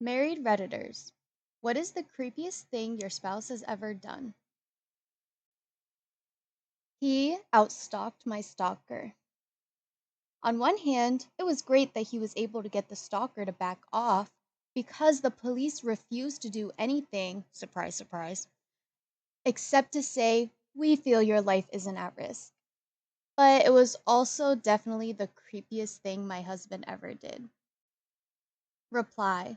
Married Redditors. What is the creepiest thing your spouse has ever done? He outstalked my stalker. On one hand, it was great that he was able to get the stalker to back off because the police refused to do anything, surprise, surprise, except to say, we feel your life isn't at risk. But it was also definitely the creepiest thing my husband ever did. Reply.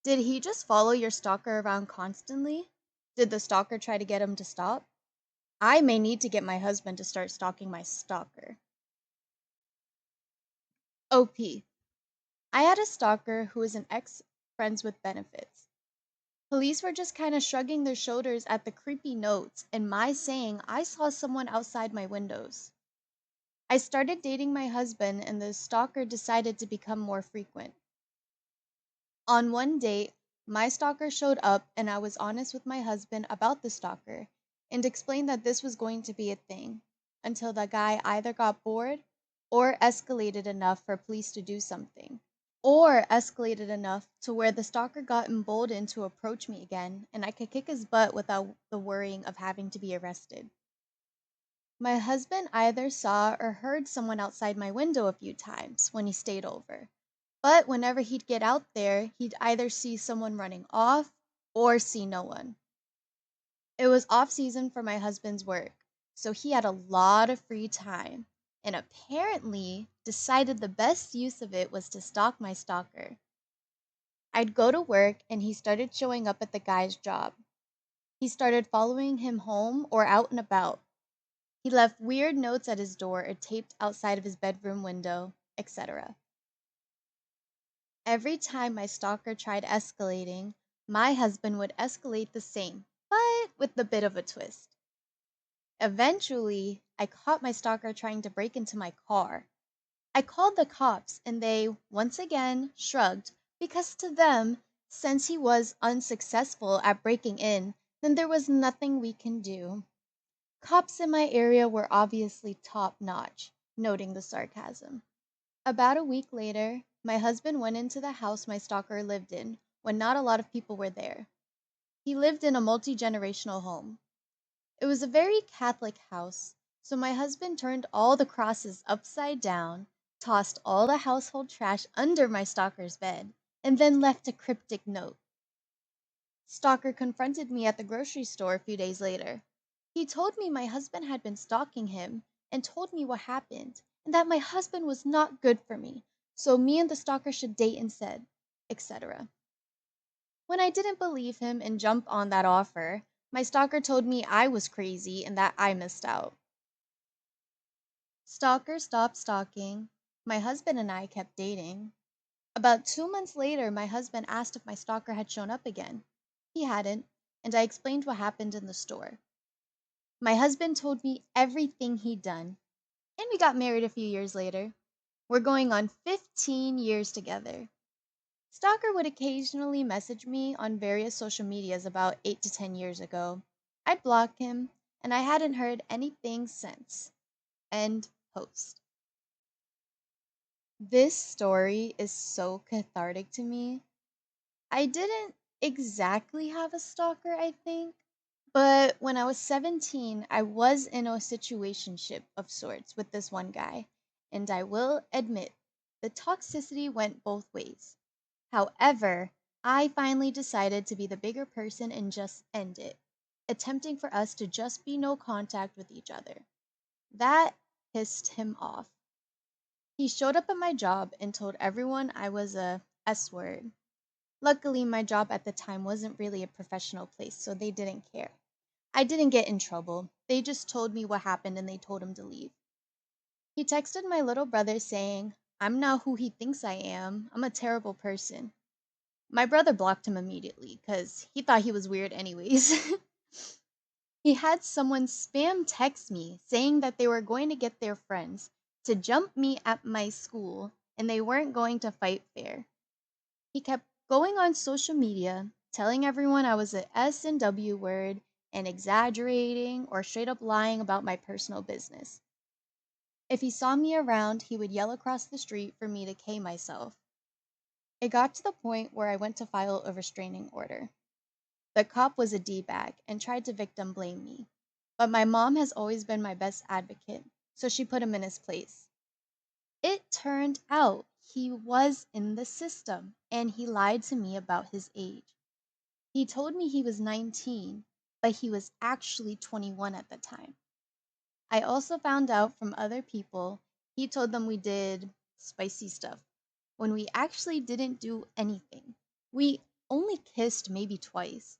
Did he just follow your stalker around constantly? Did the stalker try to get him to stop? I may need to get my husband to start stalking my stalker. OP. I had a stalker who was an ex friends with benefits. Police were just kind of shrugging their shoulders at the creepy notes and my saying I saw someone outside my windows. I started dating my husband and the stalker decided to become more frequent. On one date, my stalker showed up and I was honest with my husband about the stalker and explained that this was going to be a thing until the guy either got bored or escalated enough for police to do something. Or escalated enough to where the stalker got emboldened to approach me again and I could kick his butt without the worrying of having to be arrested. My husband either saw or heard someone outside my window a few times when he stayed over. But whenever he'd get out there, he'd either see someone running off or see no one. It was off season for my husband's work, so he had a lot of free time and apparently decided the best use of it was to stalk my stalker. I'd go to work and he started showing up at the guy's job. He started following him home or out and about. He left weird notes at his door or taped outside of his bedroom window, etc. Every time my stalker tried escalating, my husband would escalate the same, but with a bit of a twist. Eventually, I caught my stalker trying to break into my car. I called the cops and they, once again, shrugged because to them, since he was unsuccessful at breaking in, then there was nothing we can do. Cops in my area were obviously top notch, noting the sarcasm. About a week later, my husband went into the house my stalker lived in when not a lot of people were there. He lived in a multi generational home. It was a very Catholic house, so my husband turned all the crosses upside down, tossed all the household trash under my stalker's bed, and then left a cryptic note. Stalker confronted me at the grocery store a few days later. He told me my husband had been stalking him and told me what happened and that my husband was not good for me, so me and the stalker should date instead, etc. When I didn't believe him and jump on that offer, my stalker told me I was crazy and that I missed out. Stalker stopped stalking. My husband and I kept dating. About 2 months later, my husband asked if my stalker had shown up again. He hadn't, and I explained what happened in the store. My husband told me everything he'd done, and we got married a few years later. We're going on 15 years together. Stalker would occasionally message me on various social medias about 8 to 10 years ago. I'd block him, and I hadn't heard anything since. End post. This story is so cathartic to me. I didn't exactly have a stalker, I think. But when I was 17, I was in a situationship of sorts with this one guy. And I will admit, the toxicity went both ways. However, I finally decided to be the bigger person and just end it, attempting for us to just be no contact with each other. That pissed him off. He showed up at my job and told everyone I was a S word. Luckily, my job at the time wasn't really a professional place, so they didn't care. I didn't get in trouble. They just told me what happened and they told him to leave. He texted my little brother saying, I'm not who he thinks I am. I'm a terrible person. My brother blocked him immediately because he thought he was weird, anyways. He had someone spam text me saying that they were going to get their friends to jump me at my school and they weren't going to fight fair. He kept going on social media, telling everyone I was a S and W word and exaggerating or straight up lying about my personal business. If he saw me around, he would yell across the street for me to K myself. It got to the point where I went to file a restraining order. The cop was a D-bag and tried to victim blame me. But my mom has always been my best advocate, so she put him in his place. It turned out he was in the system and he lied to me about his age. He told me he was 19, but he was actually 21 at the time. I also found out from other people he told them we did spicy stuff when we actually didn't do anything. We only kissed maybe twice.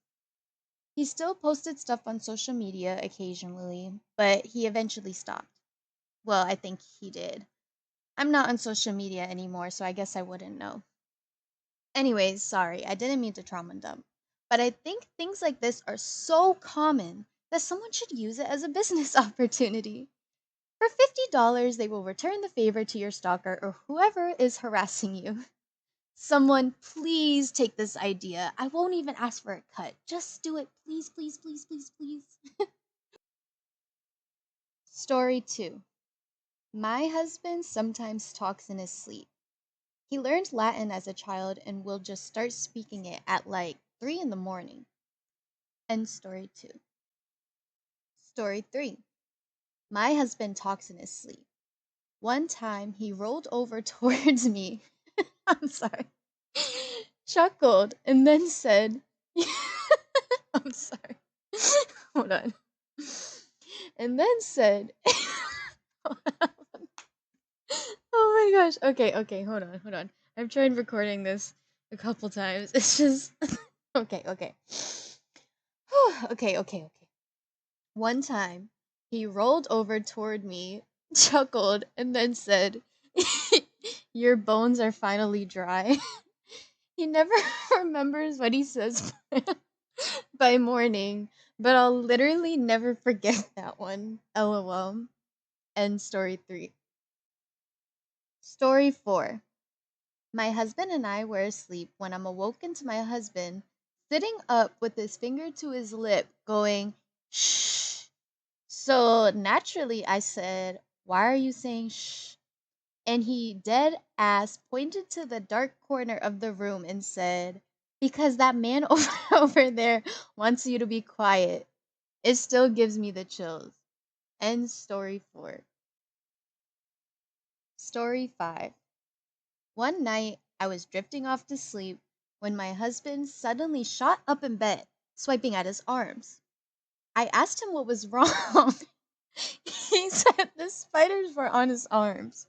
He still posted stuff on social media occasionally, but he eventually stopped. Well, I think he did. I'm not on social media anymore, so I guess I wouldn't know. Anyways, sorry, I didn't mean to trauma dump. But I think things like this are so common that someone should use it as a business opportunity. For $50, they will return the favor to your stalker or whoever is harassing you. Someone, please take this idea. I won't even ask for a cut. Just do it. Please, please, please, please, please. Story 2. My husband sometimes talks in his sleep. He learned Latin as a child and will just start speaking it at like 3 in the morning. End story 2. Story 3. My husband talks in his sleep. One time he rolled over towards me. I'm sorry. Chuckled and then said, I'm sorry. Hold on. And then said, oh my gosh. Okay, hold on. I've tried recording this a couple times. It's just, okay. Okay. One time, he rolled over toward me, chuckled, and then said, your bones are finally dry. He never remembers what he says by morning, but I'll literally never forget that one. LOL. End story 3. Story 4. My husband and I were asleep when I'm awoken to my husband sitting up with his finger to his lip going, shh. So naturally I said, why are you saying shh? And he dead ass pointed to the dark corner of the room and said, because that man over there wants you to be quiet. It still gives me the chills. End story 4. Story 5. One night, I was drifting off to sleep when my husband suddenly shot up in bed, swiping at his arms. I asked him what was wrong. He said the spiders were on his arms.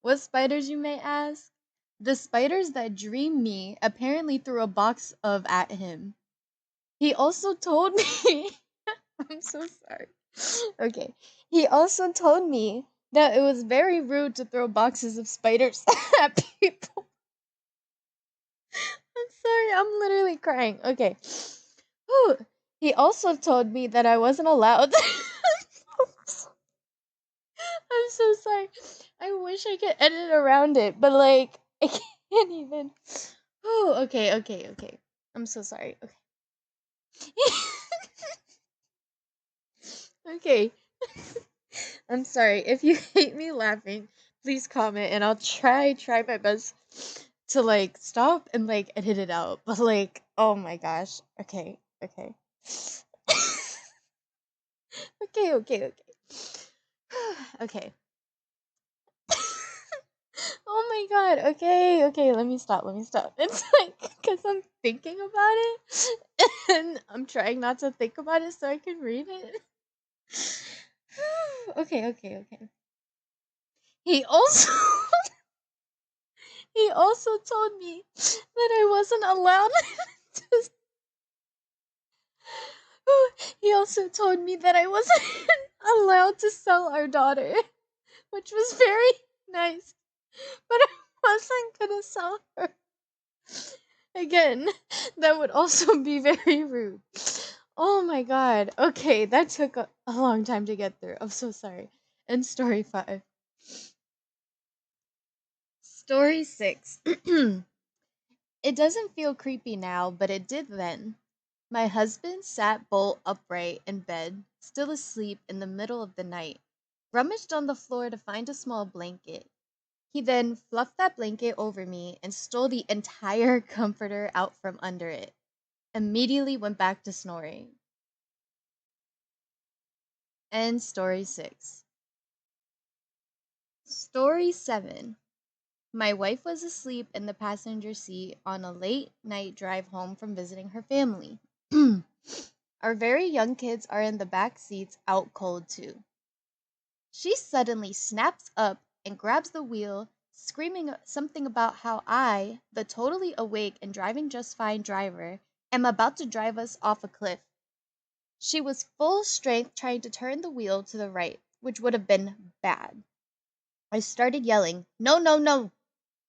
What spiders, you may ask? The spiders that Dream Me apparently threw a box of at him. He also told me, I'm so sorry. Okay. He also told me that it was very rude to throw boxes of spiders at people. I'm sorry, I'm literally crying. Okay. Whew. He also told me that I wasn't allowed. I'm so sorry. I wish I could edit around it, but like I can't even. Oh, okay. I'm so sorry. Okay. Okay. I'm sorry. If you hate me laughing, please comment and I'll try my best to like stop and like edit it out. But like, oh my gosh. Okay. Okay. Okay. Oh my god. Okay. Let me stop. It's like because I'm thinking about it and I'm trying not to think about it so I can read it. Okay. He also he also told me that I wasn't allowed to he also told me that I wasn't allowed to sell our daughter, which was very nice, but I wasn't gonna sell her. Again, that would also be very rude. Oh my god. Okay, that took a long time to get through. I'm so sorry. And story 5. Story 6. It doesn't feel creepy now, but it did then. My husband sat bolt upright in bed, still asleep in the middle of the night, rummaged on the floor to find a small blanket. He then fluffed that blanket over me and stole the entire comforter out from under it. Immediately went back to snoring. And story 6. Story 7. My wife was asleep in the passenger seat on a late night drive home from visiting her family. Our very young kids are in the back seats out cold too. She suddenly snaps up and grabs the wheel, screaming something about how I, the totally awake and driving just fine driver, am about to drive us off a cliff. She was full strength trying to turn the wheel to the right, which would have been bad. I started yelling, "No, no, no!"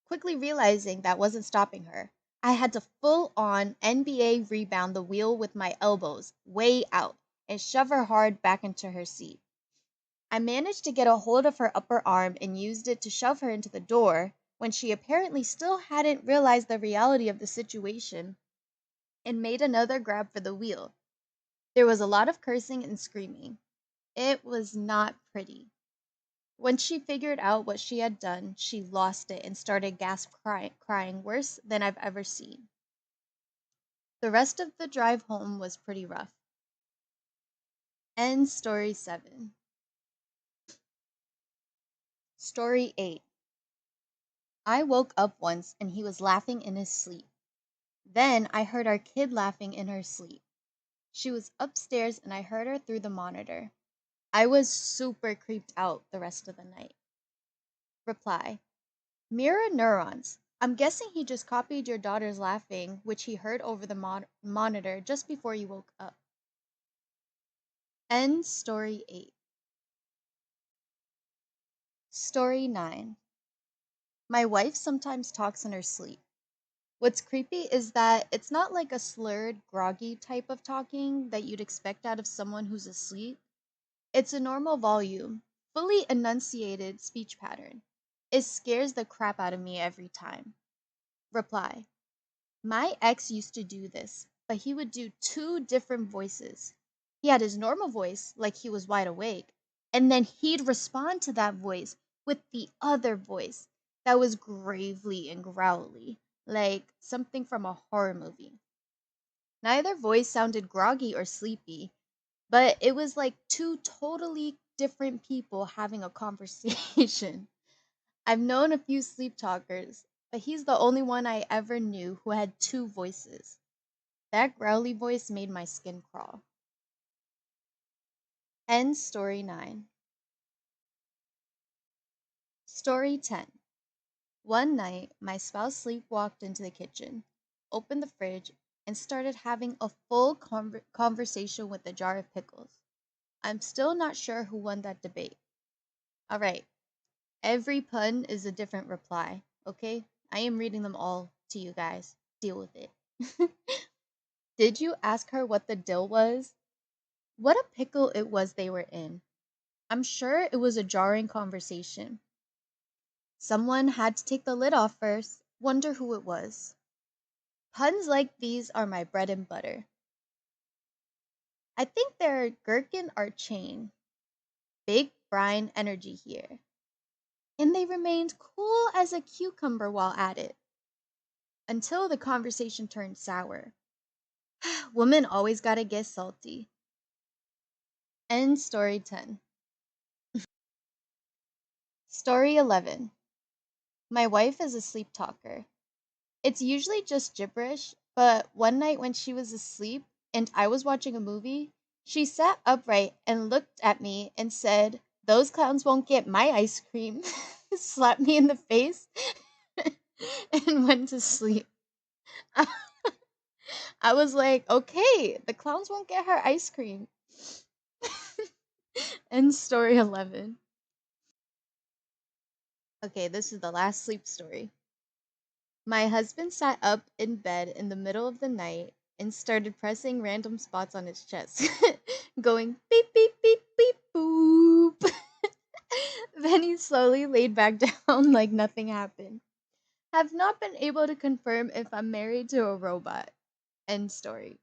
quickly realizing that wasn't stopping her. I had to full on NBA rebound the wheel with my elbows way out and shove her hard back into her seat. I managed to get a hold of her upper arm and used it to shove her into the door when she apparently still hadn't realized the reality of the situation and made another grab for the wheel. There was a lot of cursing and screaming. It was not pretty. When she figured out what she had done, she lost it and started crying worse than I've ever seen. The rest of the drive home was pretty rough. End story 7. Story 8. I woke up once and he was laughing in his sleep. Then I heard our kid laughing in her sleep. She was upstairs and I heard her through the monitor. I was super creeped out the rest of the night. Reply. Mirror neurons. I'm guessing he just copied your daughter's laughing, which he heard over the monitor just before you woke up. End story 8. Story 9. My wife sometimes talks in her sleep. What's creepy is that it's not like a slurred, groggy type of talking that you'd expect out of someone who's asleep. It's a normal volume, fully enunciated speech pattern. It scares the crap out of me every time. Reply. My ex used to do this, but he would do two different voices. He had his normal voice, like he was wide awake, and then he'd respond to that voice with the other voice that was gravely and growly, like something from a horror movie. Neither voice sounded groggy or sleepy, but it was like two totally different people having a conversation. I've known a few sleep talkers, but he's the only one I ever knew who had two voices. That growly voice made my skin crawl. End story 9. Story 10. One night, my spouse sleepwalked into the kitchen, opened the fridge, and started having a full conversation with a jar of pickles. I'm still not sure who won that debate. All right, every pun is a different reply, okay? I am reading them all to you guys. Deal with it. Did you ask her what the deal was? What a pickle it was they were in. I'm sure it was a jarring conversation. Someone had to take the lid off first. Wonder who it was. Puns like these are my bread and butter. I think they're gherkin or chain. Big brine energy here. And they remained cool as a cucumber while at it. Until the conversation turned sour. Women always gotta get salty. End story 10. Story 11. My wife is a sleep talker. It's usually just gibberish, but one night when she was asleep and I was watching a movie, she sat upright and looked at me and said, "Those clowns won't get my ice cream," slapped me in the face, and went to sleep. I was like, okay, the clowns won't get her ice cream. End story 11. Okay, this is the last sleep story. My husband sat up in bed in the middle of the night and started pressing random spots on his chest, going beep, beep, beep, beep, boop. Then he slowly laid back down like nothing happened. Have not been able to confirm if I'm married to a robot. End story.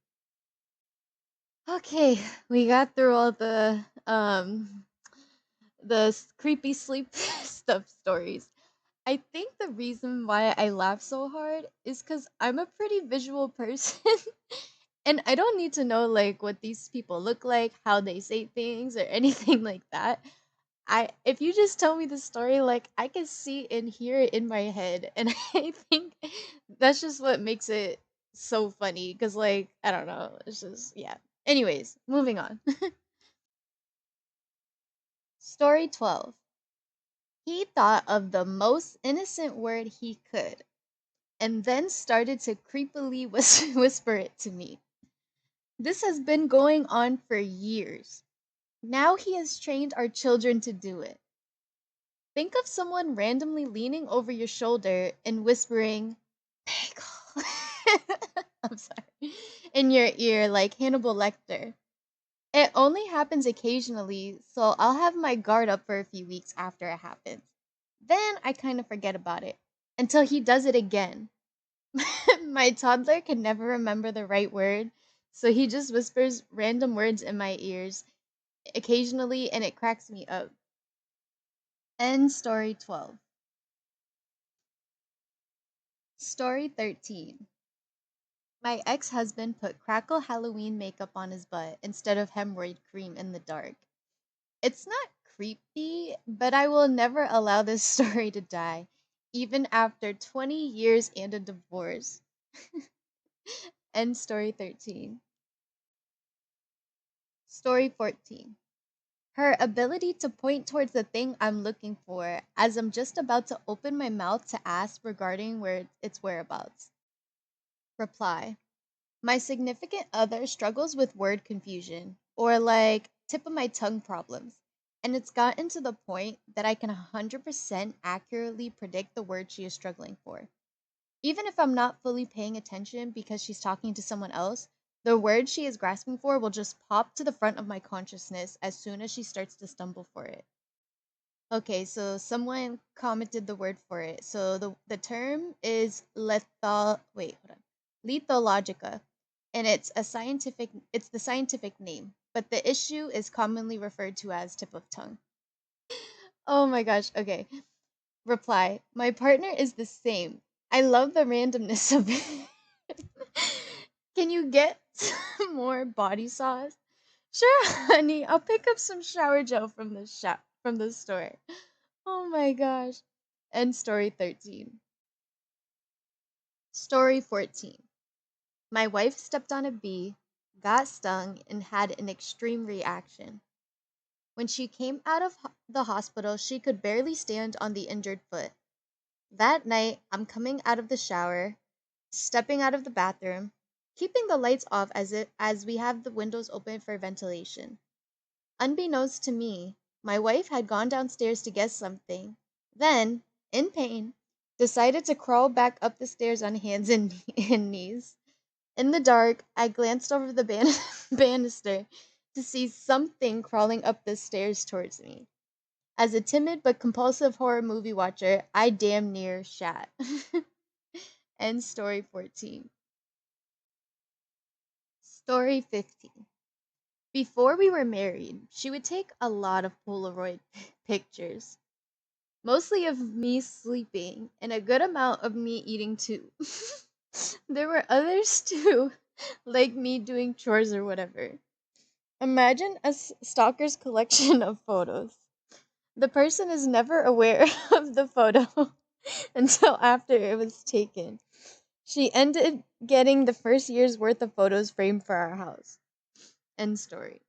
Okay, we got through all the creepy sleep stuff stories. I think the reason why I laugh so hard is because I'm a pretty visual person. And I don't need to know like what these people look like, how they say things, or anything like that. I if you just tell me the story, like I can see and hear it in my head, and I think that's just what makes it so funny. Cause like I don't know, it's just yeah. Anyways, moving on. Story 12. He thought of the most innocent word he could, and then started to creepily whisper it to me. This has been going on for years. Now he has trained our children to do it. Think of someone randomly leaning over your shoulder and whispering, bagel. I'm sorry. In your ear, like Hannibal Lecter. It only happens occasionally, so I'll have my guard up for a few weeks after it happens. Then I kind of forget about it until he does it again. My toddler can never remember the right word, so he just whispers random words in my ears occasionally, and it cracks me up. End story 12. Story 13. My ex husband put crackle Halloween makeup on his butt instead of hemorrhoid cream in the dark. It's not creepy, but I will never allow this story to die, even after 20 years and a divorce. End story 13. Story 14. Her ability to point towards the thing I'm looking for as I'm just about to open my mouth to ask regarding where its whereabouts. Reply. My significant other struggles with word confusion or like tip of my tongue problems. And it's gotten to the point that I can 100% accurately predict the word she is struggling for. Even if I'm not fully paying attention because she's talking to someone else, the word she is grasping for will just pop to the front of my consciousness as soon as she starts to stumble for it. Okay, so someone commented the word for it. So the term is hold on. Lethologica, and it's the scientific name, but the issue is commonly referred to as tip of tongue. Oh my gosh, okay. Reply. My partner is the same. I love the randomness of it. Can you get some more body sauce? Sure, honey. I'll pick up some shower gel from the store. Oh my gosh. End story 13. Story 14. My wife stepped on a bee, got stung, and had an extreme reaction. When she came out of the hospital, she could barely stand on the injured foot. That night, I'm coming out of the shower, stepping out of the bathroom, keeping the lights off as we have the windows open for ventilation. Unbeknownst to me, my wife had gone downstairs to get something, then, in pain, decided to crawl back up the stairs on hands and knees. In the dark, I glanced over the banister to see something crawling up the stairs towards me. As a timid but compulsive horror movie watcher, I damn near shat. End story 14. Story 15. Before we were married, she would take a lot of Polaroid pictures, mostly of me sleeping and a good amount of me eating too. There were others too, like me doing chores or whatever. Imagine a stalker's collection of photos. The person is never aware of the photo until after it was taken. She ended getting the first year's worth of photos framed for our house. End story.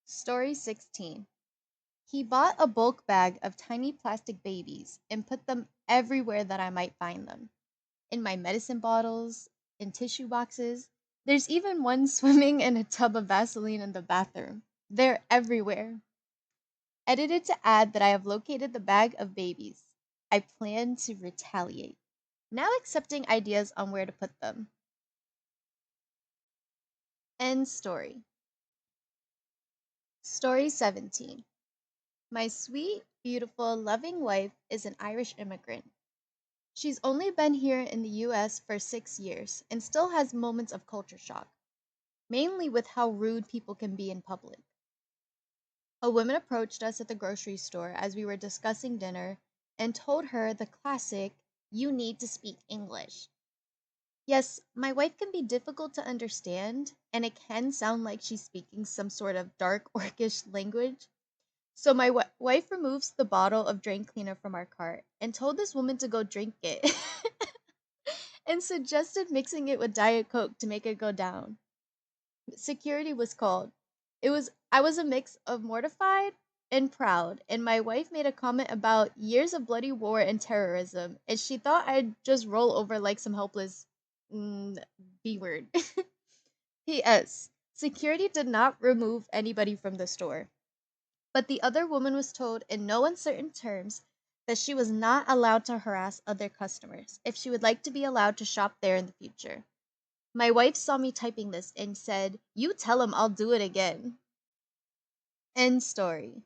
Story 16. He bought a bulk bag of tiny plastic babies and put them everywhere that I might find them. In my medicine bottles, in tissue boxes. There's even one swimming in a tub of Vaseline in the bathroom. They're everywhere. Edited to add that I have located the bag of babies. I plan to retaliate. Now accepting ideas on where to put them. End story. Story 17. My sweet, beautiful, loving wife is an Irish immigrant. She's only been here in the US for 6 years and still has moments of culture shock, mainly with how rude people can be in public. A woman approached us at the grocery store as we were discussing dinner and told her the classic, "You need to speak English." Yes, my wife can be difficult to understand, and it can sound like she's speaking some sort of dark orcish language. So my wife removes the bottle of drain cleaner from our cart and told this woman to go drink it and suggested mixing it with Diet Coke to make it go down. Security was called. I was a mix of mortified and proud, and my wife made a comment about years of bloody war and terrorism, and she thought I'd just roll over like some helpless mm, B word. P.S. Security did not remove anybody from the store, but the other woman was told in no uncertain terms that she was not allowed to harass other customers if she would like to be allowed to shop there in the future. My wife saw me typing this and said, "You tell him I'll do it again." End story.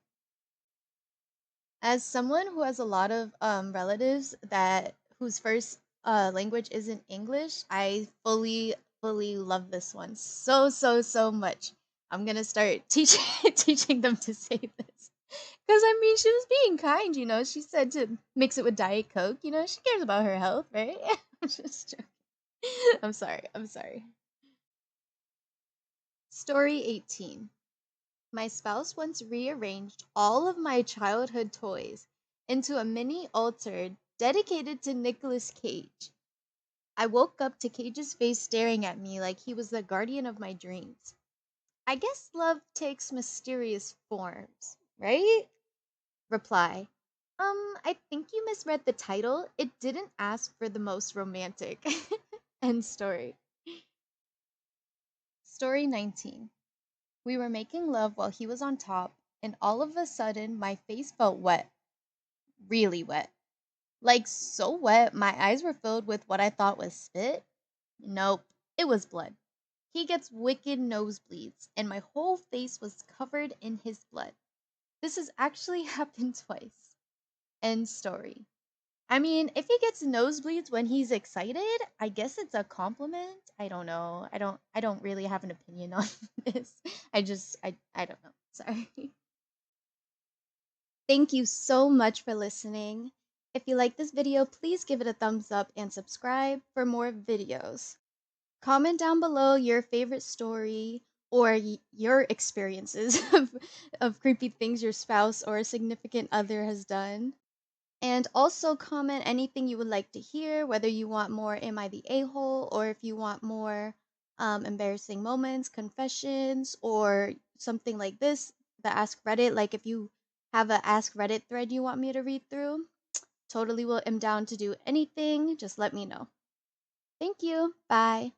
As someone who has a lot of relatives that whose first language isn't English, I fully love this one so much. I'm gonna start teaching teaching them to say this. Because I mean, she was being kind, you know. She said to mix it with Diet Coke. You know, she cares about her health, right? I'm just joking. I'm sorry. I'm sorry. Story 18. My spouse once rearranged all of my childhood toys into a mini altar dedicated to Nicolas Cage. I woke up to Cage's face staring at me like he was the guardian of my dreams. I guess love takes mysterious forms, right? Reply. I think you misread the title. It didn't ask for the most romantic. End story. Story 19. We were making love while he was on top, and all of a sudden my face felt wet. Really wet. Like so wet, my eyes were filled with what I thought was spit. Nope, it was blood. He gets wicked nosebleeds, and my whole face was covered in his blood. This has actually happened twice. End story. I mean, if he gets nosebleeds when he's excited, I guess it's a compliment. I don't know. I don't really have an opinion on this. I don't know. Sorry. Thank you so much for listening. If you like this video, please give it a thumbs up and subscribe for more videos. Comment down below your favorite story or your experiences of creepy things your spouse or a significant other has done. And also comment anything you would like to hear, whether you want more Am I the A-hole or if you want more embarrassing moments, confessions, or something like this, the Ask Reddit. Like if you have a Ask Reddit thread you want me to read through, totally am down to do anything. Just let me know. Thank you. Bye.